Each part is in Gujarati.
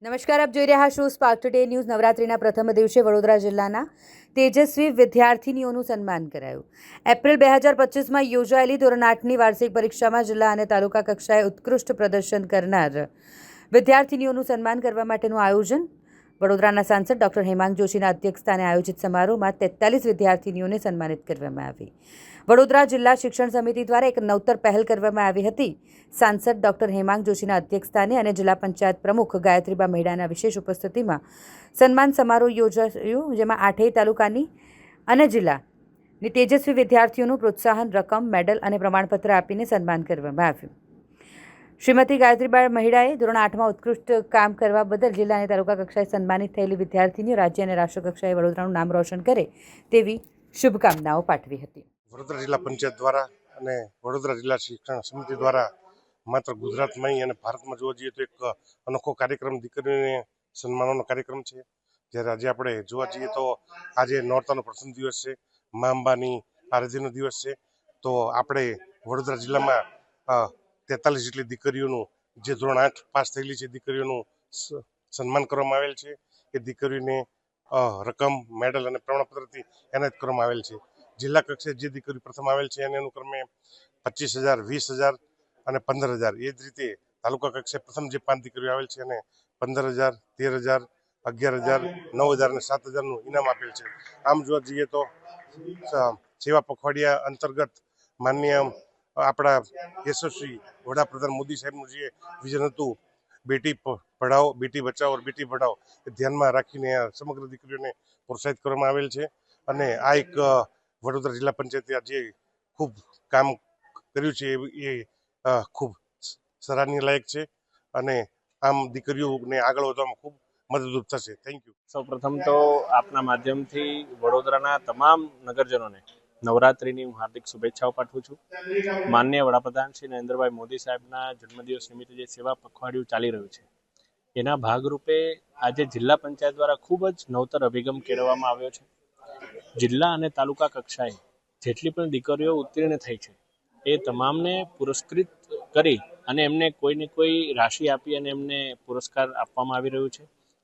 નમસ્કાર, આપ જોઈ રહ્યા છો સ્પાર્ક ટુડે ન્યૂઝ. નવરાત્રિના પ્રથમ દિવસે વડોદરા જિલ્લાના તેજસ્વી વિદ્યાર્થીનીઓનું સન્માન કરાયું. એપ્રિલ 2025માં યોજાયેલી ધોરણ 8ની વાર્ષિક પરીક્ષામાં જિલ્લા અને તાલુકા કક્ષાએ ઉત્કૃષ્ટ પ્રદર્શન કરનાર વિદ્યાર્થીનીઓનું સન્માન કરવા માટેનું આયોજન વડોદરાના સાંસદ ડોક્ટર હેમાંગ જોશીના અધ્યક્ષસ્થાને આયોજિત સમારોહમાં 43 વિદ્યાર્થીનીઓને સન્માનિત કરવામાં આવી. વડોદરા જિલ્લા શિક્ષણ સમિતિ દ્વારા એક નવતર પહેલ કરવામાં આવી હતી. સાંસદ ડોક્ટર હેમાંગ જોશીના અધ્યક્ષસ્થાને અને જિલ્લા પંચાયત પ્રમુખ ગાયત્રીબા મેડાના વિશેષ ઉપસ્થિતિમાં સન્માન સમારોહ યોજાયો, જેમાં 8 તાલુકાની અને જિલ્લાની તેજસ્વી વિદ્યાર્થીઓનું પ્રોત્સાહન રકમ, મેડલ અને પ્રમાણપત્ર આપીને સન્માન કરવામાં આવ્યું. શ્રીમતી ગાયત્રીબા મહિડાએ ધોરણ 8માં ઉત્કૃષ્ટ કામ કરવા બદલ જિલ્લા અને તાલુકા કક્ષાએ સન્માનિત થયેલી વિદ્યાર્થીનીઓ રાજ્ય અને રાષ્ટ્ર કક્ષાએ વડોદરાનું નામ રોશન કરે તેવી શુભકામનાઓ પાઠવી હતી. વડોદરા જિલ્લા પંચાયત દ્વારા અને વડોદરા જિલ્લા શિક્ષણ સમિતિ દ્વારા માત્ર ગુજરાતમાં અને ભારતમાં જોવા જઈએ તો એક અનોખો કાર્યક્રમ દીકરીઓને સન્માનનો કાર્યક્રમ છે. જ્યારે આજે આપણે જોવા જઈએ તો આજે નોરતાનો પ્રથમ દિવસ છે, મા અંબાની આરાધ્યનો દિવસ છે. તો આપણે વડોદરા જિલ્લામાં 43 જેટલી દીકરીઓનું જે ધોરણ 8 પાસ થયેલી છે દીકરીઓનું સન્માન કરવામાં આવેલ છે. એ દીકરીઓને રકમ, મેડલ અને પ્રમાણપત્રથી એનાયત કરવામાં આવેલ છે. જિલ્લા કક્ષાએ જે દીકરી પ્રથમ આવેલ છે એને અનુક્રમે 25,000, 20,000 અને 15,000. એ જ રીતે તાલુકા કક્ષાએ પ્રથમ જે 5 દીકરીઓ આવેલ છે એને 15,000, 13,000, 11,000, 9,000 અને 7,000નું ઇનામ આપેલ છે. આમ જોવા જઈએ તો સેવા પખવાડિયા અંતર્ગત માન્ય આપણા યશસ્વી વડાપ્રધાન મોદી સાહેબનું જે વિઝન હતું, બેટી પઢાઓ, બેટી બચાવો, બેટી પઢાઓ, એ ધ્યાનમાં રાખીને સમગ્ર દીકરીઓને પ્રોત્સાહિત કરવામાં આવેલ છે. અને આ એક વડોદરા જિલ્લા પંચાયતે જે ખૂબ કામ કર્યું છે એ ખૂબ સરાહનીય લાયક છે અને આમ દીકરીઓને આગળ વધવામાં ખૂબ મદદરૂપ થશે. Thank you. સૌપ્રથમ તો આપના માધ્યમથી વડોદરાના તમામ નગરજનોને નવરાત્રિની હું હાર્દિક શુભેચ્છાઓ પાઠવું છું. માનનીય વડાપ્રધાન શ્રી નરેન્દ્રભાઈ મોદી સાહેબના જન્મદિવસ નિમિત્તે જે સેવા પખવાડિયું ચાલી રહ્યું છે એના ભાગરૂપે આજે જિલ્લા પંચાયત દ્વારા ખૂબ જ નવતર અભિગમ કેળવવામાં આવ્યો છે. જિલ્લા અને તાલુકા કક્ષાએ જેટલી પણ દીકરીઓ ઉત્તીર્ણ થઈ છે એ તમામને પુરસ્કૃત કરી અને એમને કોઈને કોઈ રાશિ આપી અને એમને પુરસ્કાર આપવામાં આવી રહ્યું છે.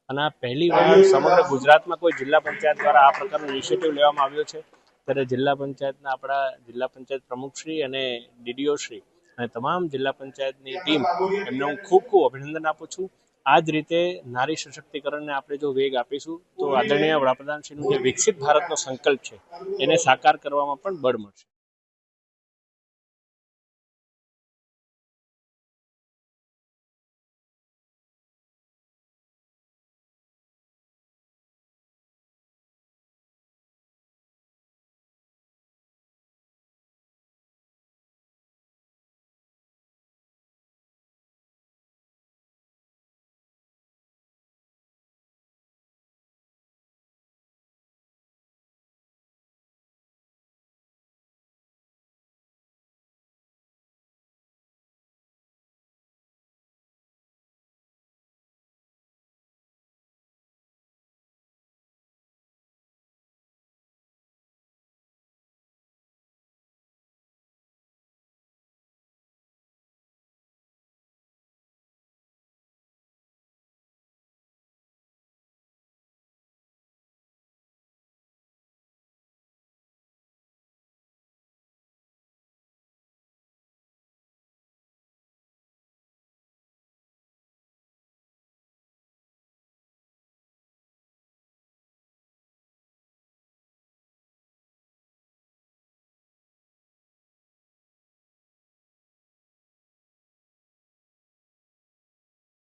અને આ પહેલી વાર સમગ્ર ગુજરાતમાં કોઈ જિલ્લા પંચાયત દ્વારા આ પ્રકારનો ઇનિશિયેટિવ લેવામાં આવ્યો છે. ત્યારે જિલ્લા પંચાયતના આપણા જિલ્લા પંચાયત પ્રમુખશ્રી અને ડીડીઓ શ્રી અને તમામ જિલ્લા પંચાયતની ટીમ એમને હું ખૂબ ખૂબ અભિનંદન આપું છું. આ જ રીતે નારી સશક્તિકરણને આપણે જો વેગ આપીશું તો આદરણીય વડાપ્રધાનશ્રીનું જે વિકસિત ભારતનો સંકલ્પ છે એને સાકાર કરવામાં પણ બળ મળશે.